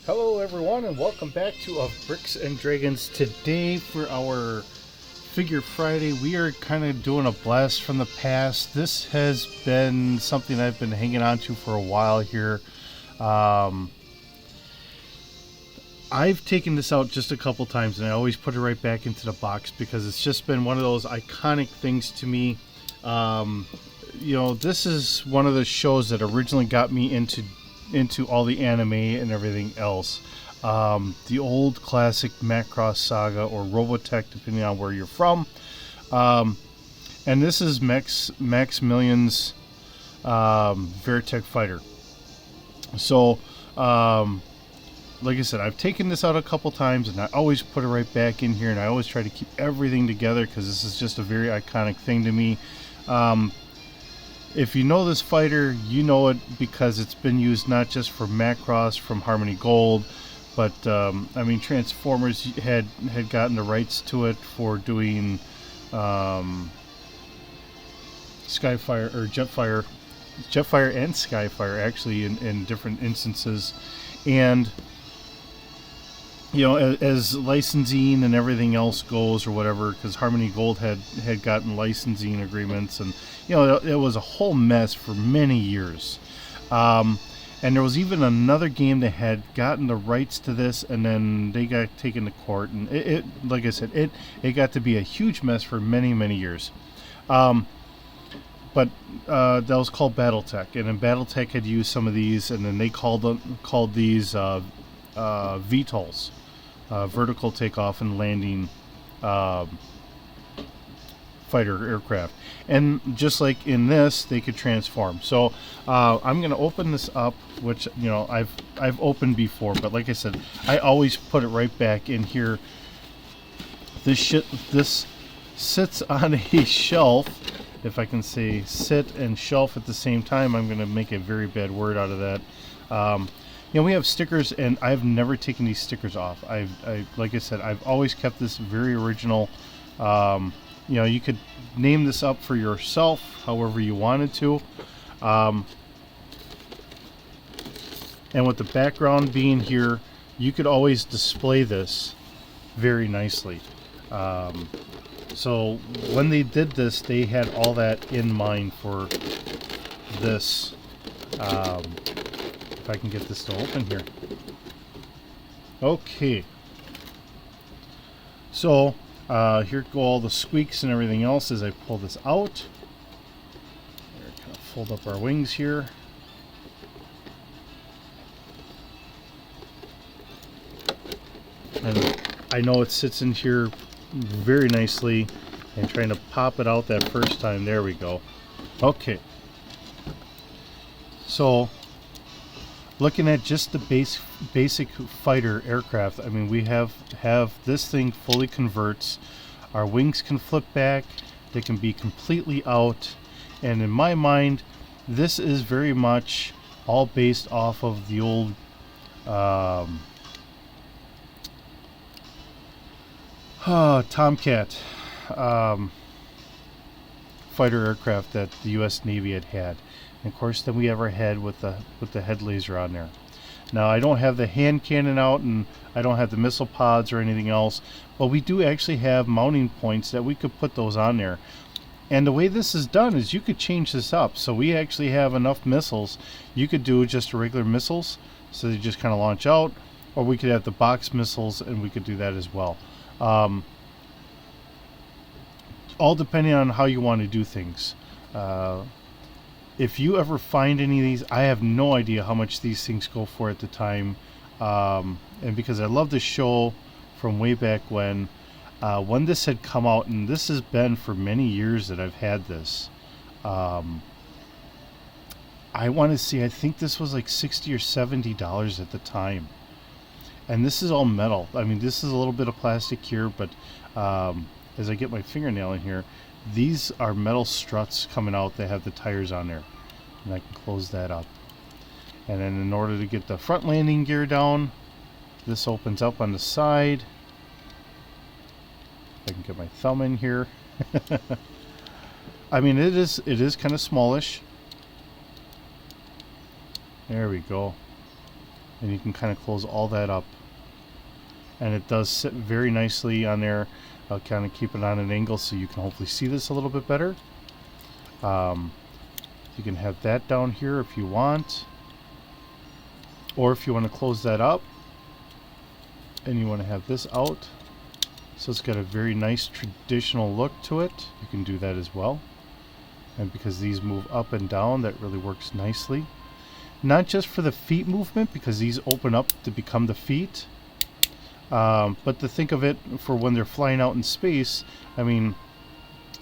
Hello everyone and welcome back to Of Bricks and Dragons. Today for our Figure Friday we are kind of doing a blast from the past. This has been something I've been hanging on to for a while here. I've taken this out just a couple times and I always put it right back into the box because it's just been one of those iconic things to me. This is one of the shows that originally got me into all the anime and everything else. The old classic Macross Saga or Robotech, depending on where you're from. And this is Maximilian's Veritech Fighter. So, like I said, I've taken this out a couple times and I always put it right back in here, and I always try to keep everything together because this is just a very iconic thing to me. If you know this fighter, you know it because it's been used not just for Macross from Harmony Gold, but Transformers had gotten the rights to it for doing Skyfire or Jetfire and Skyfire actually in different instances, and as licensing and everything else goes or whatever, because Harmony Gold had gotten licensing agreements, and it was a whole mess for many years. And there was even another game that had gotten the rights to this, and then they got taken to court, and it like I said, it got to be a huge mess for many years. But that was called BattleTech, and then BattleTech had used some of these, and then they called these VTOLs, vertical takeoff and landing fighter aircraft. And just like in this, they could transform. So I'm going to open this up, which I've opened before, but like I said, I always put it right back in here. This sits on a shelf. If I can say sit and shelf at the same time, I'm going to make a very bad word out of that. We have stickers, and I've never taken these stickers off. Like I said, I've always kept this very original. You could name this up for yourself however you wanted to. And with the background being here, you could always display this very nicely. So when they did this, they had all that in mind for this. If I can get this to open here. Okay. So here go all the squeaks and everything else as I pull this out. We're kind of fold up our wings here. And I know it sits in here very nicely, and trying to pop it out that first time. There we go. Okay. So looking at just the basic fighter aircraft, we have this thing fully converts. Our wings can flip back, they can be completely out, and in my mind this is very much all based off of the old Tomcat fighter aircraft that the US Navy had. And of course, then we have our head with the head laser on there. Now, I don't have the hand cannon out, and I don't have the missile pods or anything else, but we do actually have mounting points that we could put those on there. And the way this is done is you could change this up. So we actually have enough missiles. You could do just regular missiles, so they just kind of launch out, or we could have the box missiles, and we could do that as well. All depending on how you want to do things. If you ever find any of these, I have no idea how much these things go for at the time. And because I love the show from way back when this had come out, and this has been for many years that I've had this. I want to see, I think this was like $60 or $70 at the time. And this is all metal. This is a little bit of plastic here, but as I get my fingernail in here, these are metal struts coming out that have the tires on there, and I can close that up. And then in order to get the front landing gear down, this opens up on the side. I can get my thumb in here. It is kind of smallish. There we go. and you can kind of close all that up, and it does sit very nicely on there. I'll kind of keep it on an angle so you can hopefully see this a little bit better. You can have that down here if you want, or if you want to close that up and you want to have this out, so it's got a very nice traditional look to it, you can do that as well. And because these move up and down, that really works nicely. Not just for the feet movement, because these open up to become the feet, but to think of it for when they're flying out in space. I mean,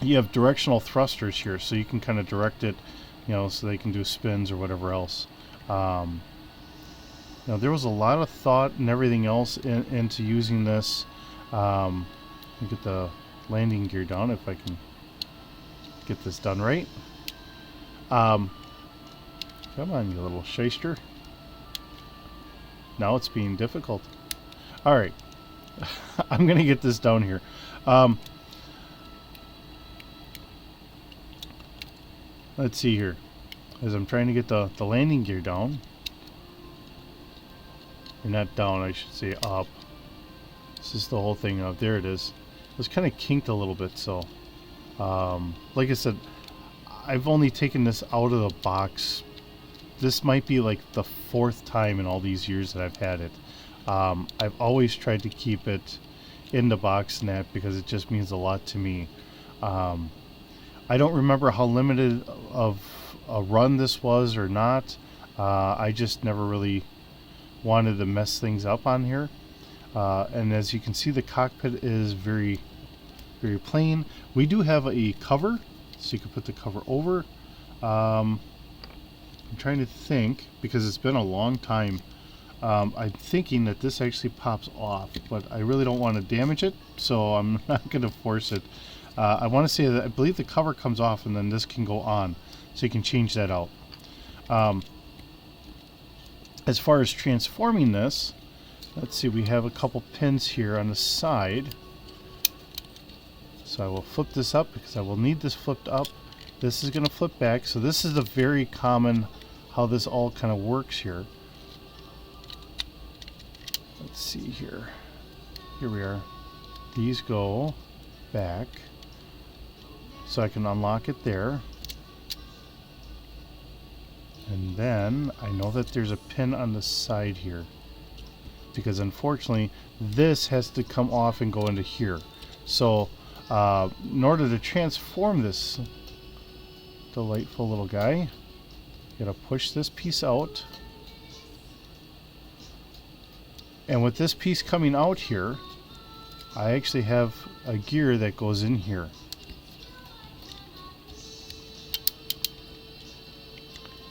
you have directional thrusters here, so you can kind of direct it, you know, so they can do spins or whatever else. Now, there was a lot of thought and everything else into using this. Let me get the landing gear down if I can get this done right. Come on, you little shyster. Now it's being difficult. Alright. I'm going to get this down here. Let's see here. As I'm trying to get the landing gear down. Or not down, I should say up. This is the whole thing up. There it is. It was kind of kinked a little bit, so... like I said, I've only taken this out of the box. This might be like the 4th time in all these years that I've had it. I've always tried to keep it in the box and that, because it just means a lot to me. I don't remember how limited of a run this was or not. I just never really wanted to mess things up on here. And as you can see, the cockpit is very plain. We do have a cover, so you can put the cover over. I'm trying to think, because it's been a long time. I'm thinking that this actually pops off, but I really don't want to damage it, so I'm not going to force it. I want to say that I believe the cover comes off and then this can go on, so you can change that out. As far as transforming this, let's see, we have a couple pins here on the side. So I will flip this up because I will need this flipped up. This is going to flip back, so this is the very common how this all kind of works here. Let's see here. Here we are. These go back, so I can unlock it there. And then I know that there's a pin on the side here, because unfortunately this has to come off and go into here. So in order to transform this delightful little guy, you gotta push this piece out. And with this piece coming out here, I actually have a gear that goes in here.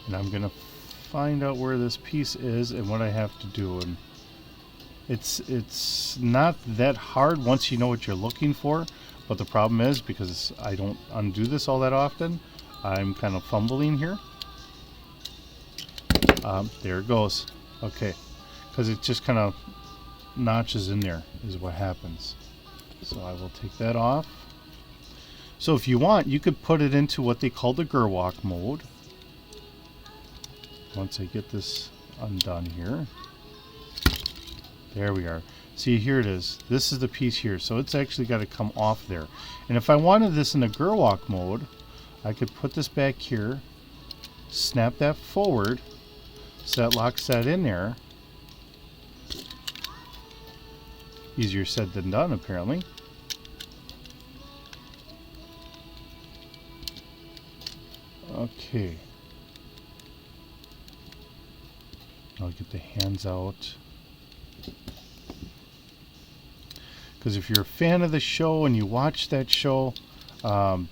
And I'm gonna find out where this piece is and what I have to do. And it's not that hard once you know what you're looking for, but the problem is, because I don't undo this all that often, I'm kind of fumbling here. There it goes. Okay, because it just kind of notches in there is what happens. So I will take that off. So if you want, you could put it into what they call the Gerwalk mode. Once I get this undone here. There we are. See, here it is. This is the piece here. So it's actually got to come off there. And if I wanted this in a Gerwalk mode, I could put this back here, snap that forward, so that locks that in there. Easier said than done, apparently. Okay. I'll get the hands out. Because if you're a fan of the show and you watch that show,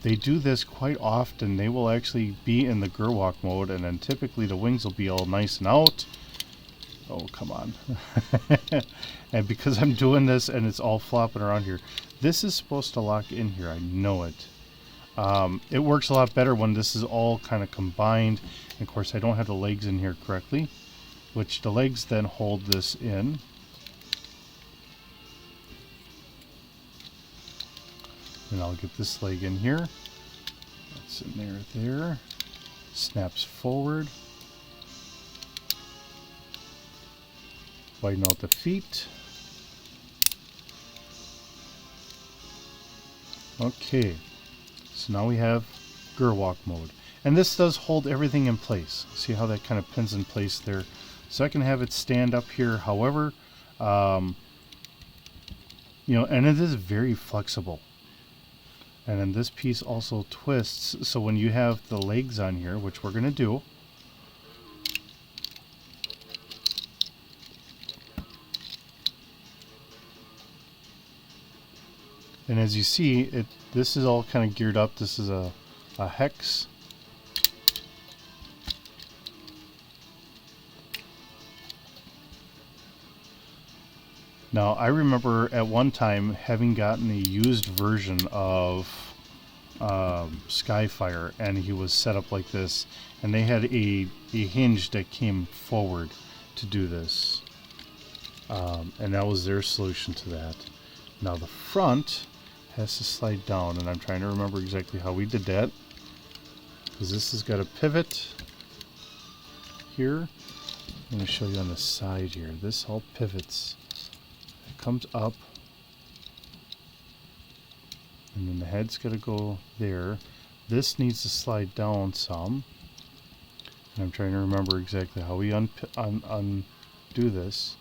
they do this quite often. They will actually be in the Gerwalk mode, and then typically the wings will be all nice and out. Oh, come on. And because I'm doing this and it's all flopping around here, this is supposed to lock in here. I know it. It works a lot better when this is all kind of combined. And of course, I don't have the legs in here correctly, which the legs then hold this in. And I'll get this leg in here. That's in there. Snaps forward. widen out the feet. Okay, so now we have Gerwalk mode. And this does hold everything in place. See how that kind of pins in place there? So I can have it stand up here however, and it is very flexible. And then this piece also twists, so when you have the legs on here, which we're going to do, and as you see, this is all kind of geared up. This is a hex. Now, I remember at one time having gotten a used version of Skyfire, and he was set up like this, and they had a hinge that came forward to do this, and that was their solution to that. Now the front has to slide down, and I'm trying to remember exactly how we did that, because this has got a pivot here. I'm going to show you on the side here. This all pivots. It comes up, and then the head's got to go there. This needs to slide down some, and I'm trying to remember exactly how we undo this,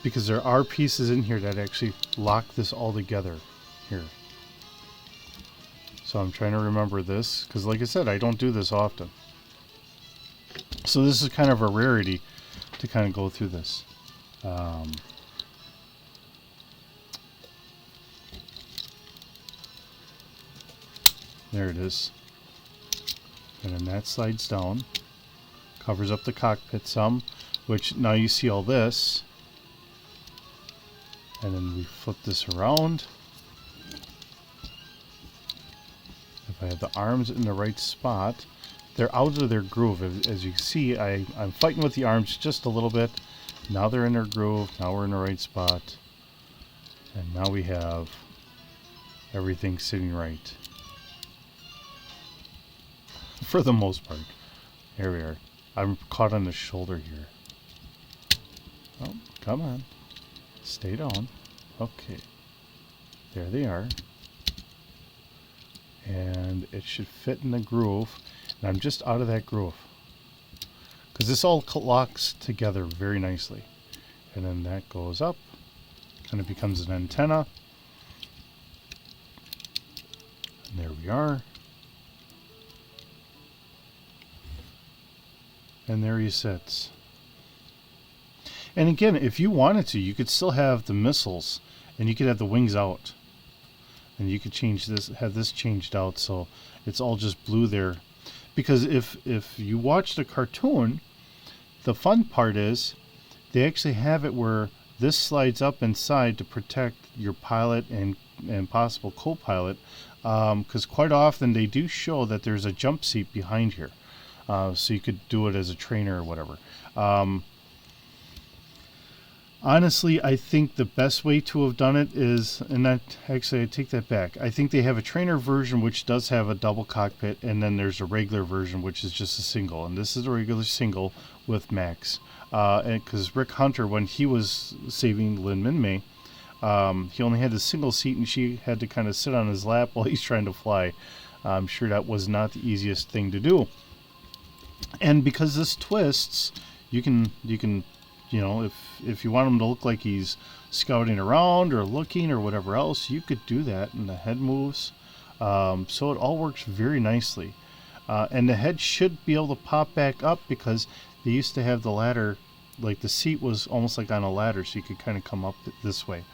because there are pieces in here that actually lock this all together here. So I'm trying to remember this, because like I said, I don't do this often. So this is kind of a rarity to kind of go through this. There it is. And then that slides down, covers up the cockpit some, which now you see all this. And then we flip this around. If I have the arms in the right spot, they're out of their groove. As you can see, I'm fighting with the arms just a little bit. Now they're in their groove. Now we're in the right spot. And now we have everything sitting right. For the most part. Here we are. I'm caught on the shoulder here. Oh, come on. Stay down. Okay. There they are. And it should fit in the groove. And I'm just out of that groove, because this all locks together very nicely. And then that goes up, kind of becomes an antenna. And there we are. And there he sits. And again, if you wanted to, you could still have the missiles, and you could have the wings out. And you could change this, have this changed out so it's all just blue there. Because if you watch the cartoon, the fun part is they actually have it where this slides up inside to protect your pilot and possible co-pilot, because quite often they do show that there's a jump seat behind here, so you could do it as a trainer or whatever. Honestly, I think the best way to have done it is, and that actually I take that back. I think they have a trainer version which does have a double cockpit, and then there's a regular version which is just a single, and this is a regular single with Max. And because Rick Hunter, when he was saving Lin Min-Mei, he only had a single seat, and she had to kind of sit on his lap while he's trying to fly. I'm sure that was not the easiest thing to do. And because this twists, you can. You know, if you want him to look like he's scouting around or looking or whatever else, you could do that, and the head moves. So it all works very nicely. And the head should be able to pop back up, because they used to have the ladder, like the seat was almost like on a ladder, so you could kind of come up this way.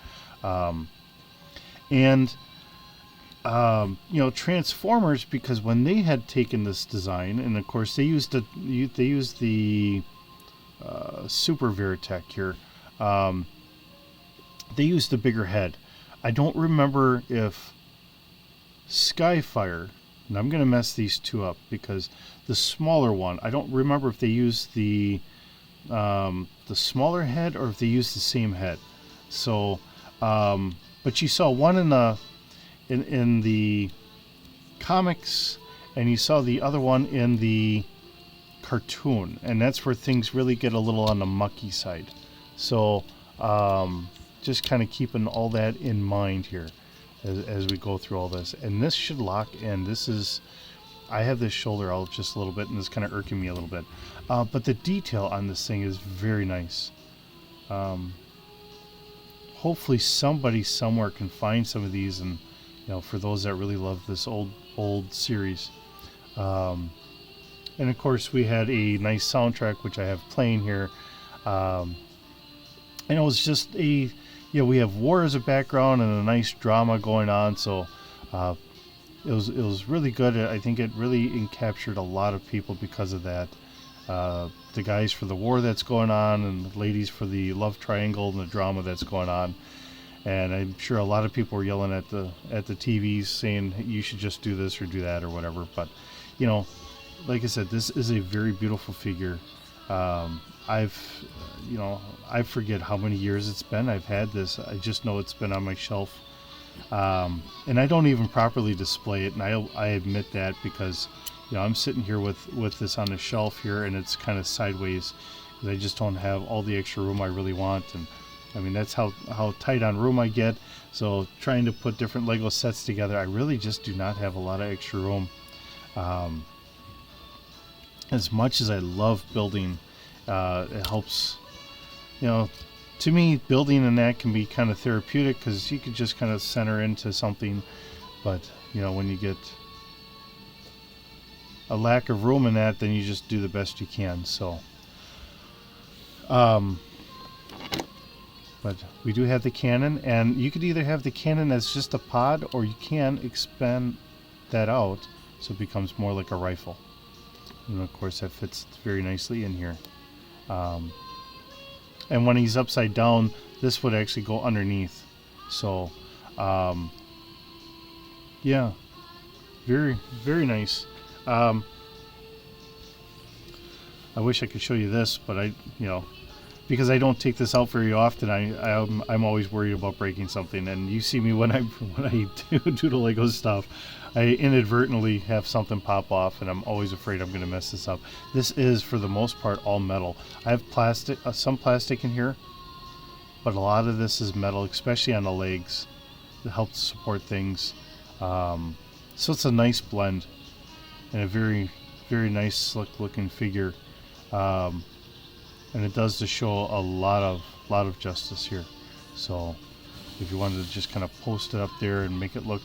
Transformers, because when they had taken this design, and of course they used the Super Veritech here. They used a bigger head. I don't remember if Skyfire, and I'm going to mess these two up, because the smaller one, I don't remember if they used the smaller head or if they used the same head. So, but you saw one in the comics, and you saw the other one in the cartoon, and that's where things really get a little on the mucky side. So just kind of keeping all that in mind here as we go through all this. And this should lock in. This is, I have this shoulder out just a little bit, and it's kind of irking me a little bit. But the detail on this thing is very nice. Hopefully somebody somewhere can find some of these, and for those that really love this old series. And of course we had a nice soundtrack which I have playing here. And it was just we have war as a background and a nice drama going on, so it was really good. I think it really captured a lot of people because of that. The guys for the war that's going on, and the ladies for the love triangle and the drama that's going on. And I'm sure a lot of people were yelling at the TVs saying you should just do this or do that or whatever. But like I said, this is a very beautiful figure. I forget how many years it's been I've had this. I just know it's been on my shelf. And I don't even properly display it, and I admit that, because I'm sitting here with this on the shelf here, and it's kind of sideways because I just don't have all the extra room I really want. And I mean, that's how tight on room I get. So trying to put different Lego sets together, I really just do not have a lot of extra room. As much as I love building, it helps, to me, building and that can be kind of therapeutic, because you can just kind of center into something. But when you get a lack of room in that, then you just do the best you can. So but we do have the cannon, and you could either have the cannon as just a pod, or you can expand that out so it becomes more like a rifle. And of course that fits very nicely in here. And when he's upside down, this would actually go underneath. So yeah, very, very nice. I wish I could show you this, but because I don't take this out very often, I'm always worried about breaking something. And you see me when I do the Lego stuff, I inadvertently have something pop off, and I'm always afraid I'm going to mess this up. This is, for the most part, all metal. I have plastic, some plastic in here, but a lot of this is metal, especially on the legs. It helps support things. So it's a nice blend, and a very, very nice, slick looking figure. And it does to show a lot of justice here. So if you wanted to just kind of post it up there and make it look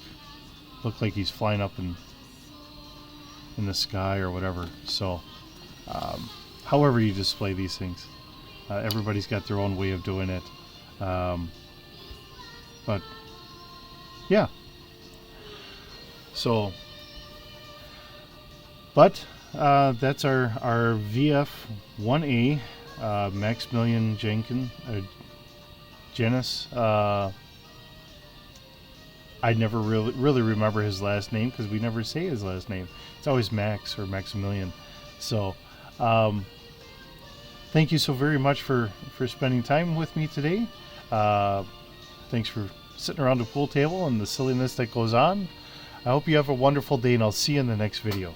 like he's flying up in the sky or whatever. So however you display these things, everybody's got their own way of doing it. But yeah, so that's our VF1A Maximilian Janus. I never really remember his last name, because we never say his last name. It's always Max or Maximilian. So thank you so very much for spending time with me today. Thanks for sitting around the pool table and the silliness that goes on. I hope you have a wonderful day, and I'll see you in the next video.